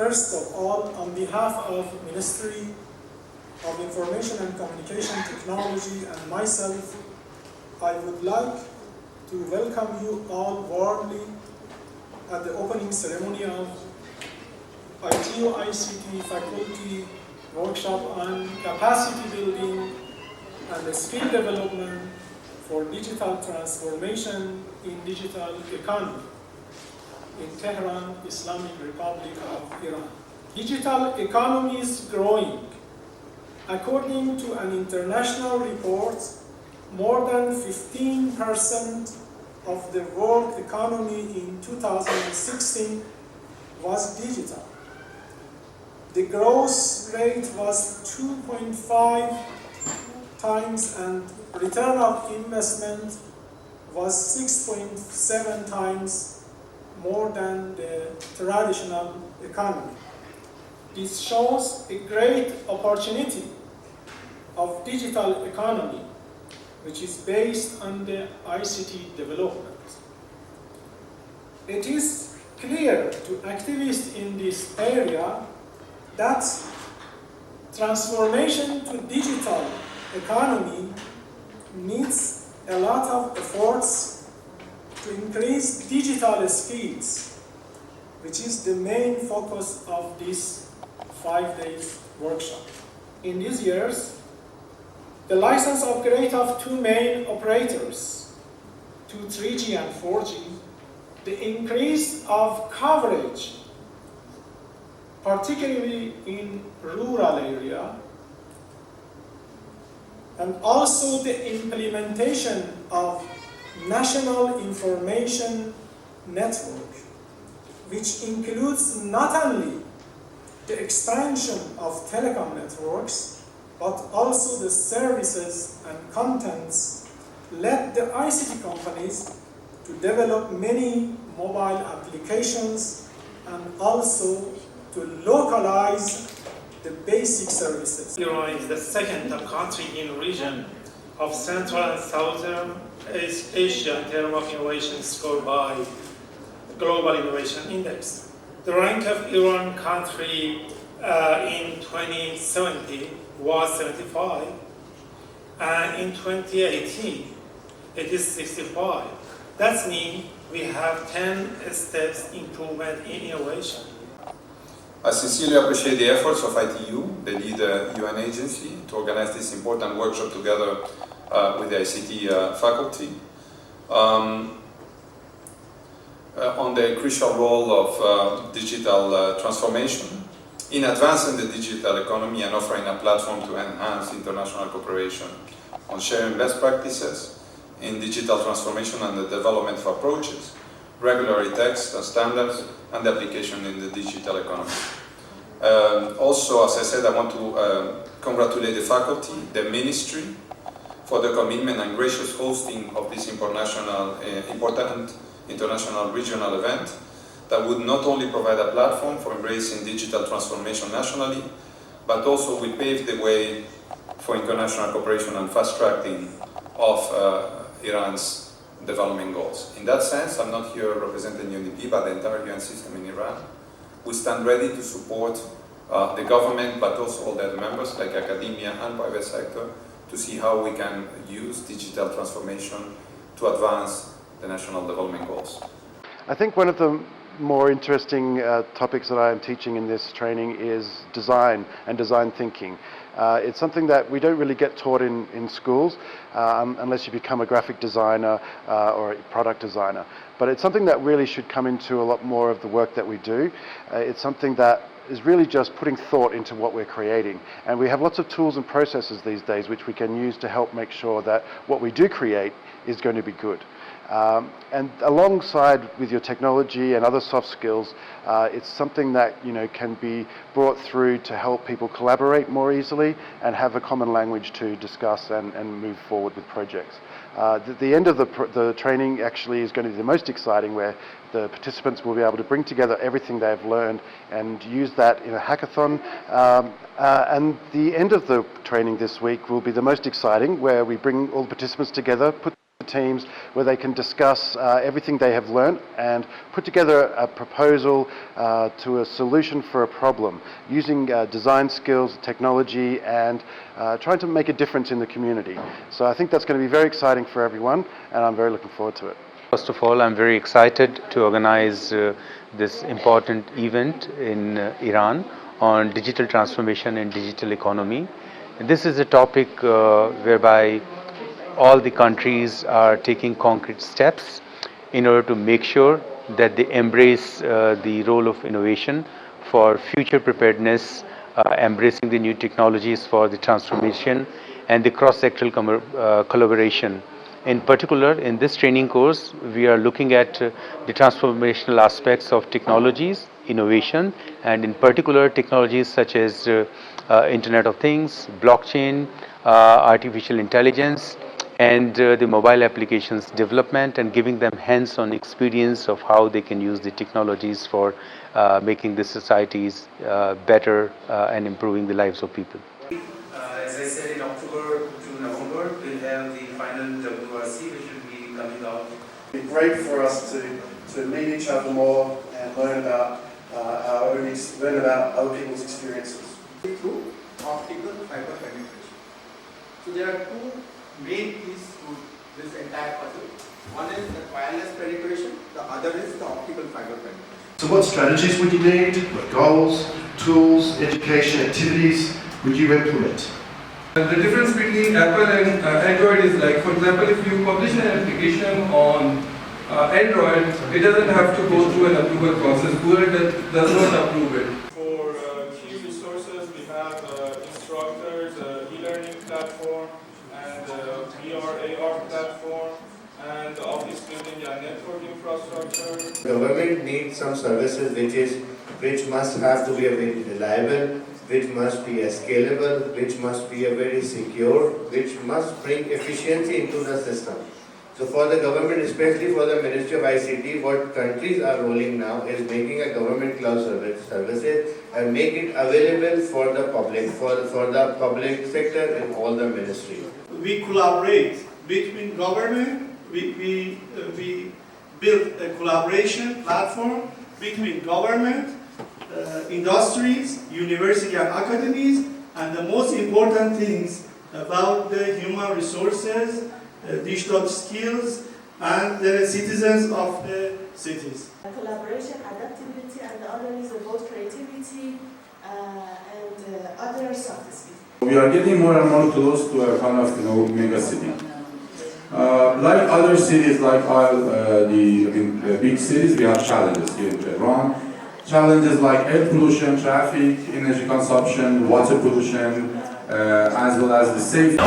First of all, on behalf of Ministry of Information and Communication Technology and myself, I would like to welcome you all warmly at the opening ceremony of ITU ICT Faculty Workshop on Capacity Building and Skill Development for Digital Transformation in Digital Economy in Tehran, Islamic Republic of Iran. Digital economy is growing. According to an international report, more than 15% of the world economy in 2016 was digital. The growth rate was 2.5 times and return of investment was 6.7 times more than the traditional economy. This shows a great opportunity of digital economy, which is based on the ICT development. It is clear to activists in this area that transformation to digital economy needs a lot of efforts to increase digital skills, which is the main focus of this 5 days workshop. In these years, the license upgrade of two main operators, to 3G and 4G, the increase of coverage, particularly in rural area, and also the implementation of National Information Network, which includes not only the expansion of telecom networks, but also the services and contents, led the ICT companies to develop many mobile applications and also to localize the basic services. Iran is the second country in region of Central and Southern Asia in terms of innovation scored by Global Innovation Index. The rank of Iran country in 2017 was 75, and in 2018 it is 65. That means we have 10 steps improvement in innovation. I sincerely appreciate the efforts of ITU, the lead UN agency, to organize this important workshop together with the ICT faculty on the crucial role of digital transformation in advancing the digital economy and offering a platform to enhance international cooperation on sharing best practices in digital transformation and the development of approaches, regulatory texts and standards, and the application in the digital economy. Also, as I said, I want to congratulate the faculty, the ministry, for the commitment and gracious hosting of this important international regional event that would not only provide a platform for embracing digital transformation nationally, but also will pave the way for international cooperation and fast-tracking of Iran's development goals. In that sense, I'm not here representing UNDP, but the entire UN system in Iran. We stand ready to support the government, but also all the other members like academia and private sector to see how we can use digital transformation to advance the national development goals. I think one of the more interesting topics that I am teaching in this training is design and design thinking. It's something that we don't really get taught in schools unless you become a graphic designer or a product designer. But it's something that really should come into a lot more of the work that we do. It's something that is really just putting thought into what we're creating. And we have lots of tools and processes these days which we can use to help make sure that what we do create is going to be good. And alongside with your technology and other soft skills, it's something that can be brought through to help people collaborate more easily and have a common language to discuss and move forward with projects. The end of the training actually is going to be the most exciting, where the participants will be able to bring together everything they've learned and use that in a hackathon. And the end of the training this week will be the most exciting, where we bring all the participants together, put the teams where they can discuss everything they have learned and put together a proposal to a solution for a problem using design skills, technology, and trying to make a difference in the community. So I think that's going to be very exciting for everyone, and I'm very looking forward to it. First of all, I'm very excited to organize this important event in Iran on digital transformation and digital economy. And this is a topic whereby all the countries are taking concrete steps in order to make sure that they embrace the role of innovation for future preparedness, embracing the new technologies for the transformation and the cross-sectoral collaboration. In particular, in this training course, we are looking at the transformational aspects of technologies, innovation, and in particular technologies such as Internet of Things, blockchain, artificial intelligence, and the mobile applications development, and giving them hands-on experience of how they can use the technologies for making the societies better and improving the lives of people. As I said, in October to November, we'll have the final WRC, which will be coming out. It's great for us to meet each other more and learn about learn about other people's experiences. Through optical fiber penetration. So there are two main keys to this entire puzzle. One is the wireless penetration, the other is the optical fiber penetration. So what strategies would you need? What goals, tools, education activities would you implement? The difference between Apple and Android is like, for example, if you publish an application on Android, it doesn't have to go through an approval process. Google does not approve it. For key resources, we have instructors, e-learning platform, and VR, AR platform, and office building and network infrastructure. Government needs some services which must have to be a very reliable, which must be a scalable, which must be a very secure, which must bring efficiency into the system. So for the government, especially for the Ministry of ICT, what countries are rolling now is making a government cloud services and make it available for the public sector in all the ministries. We collaborate between government. We build a collaboration platform between government, industries, university and academies, and the most important things about the human resources, digital skills, and the citizens of the cities. Collaboration, adaptability, and the other is about creativity and other soft skills. We are getting more and more close to a kind of mega city. Like other cities, like the big cities, we have challenges here in Tehran. Challenges like air pollution, traffic, energy consumption, water pollution, as well as the safety.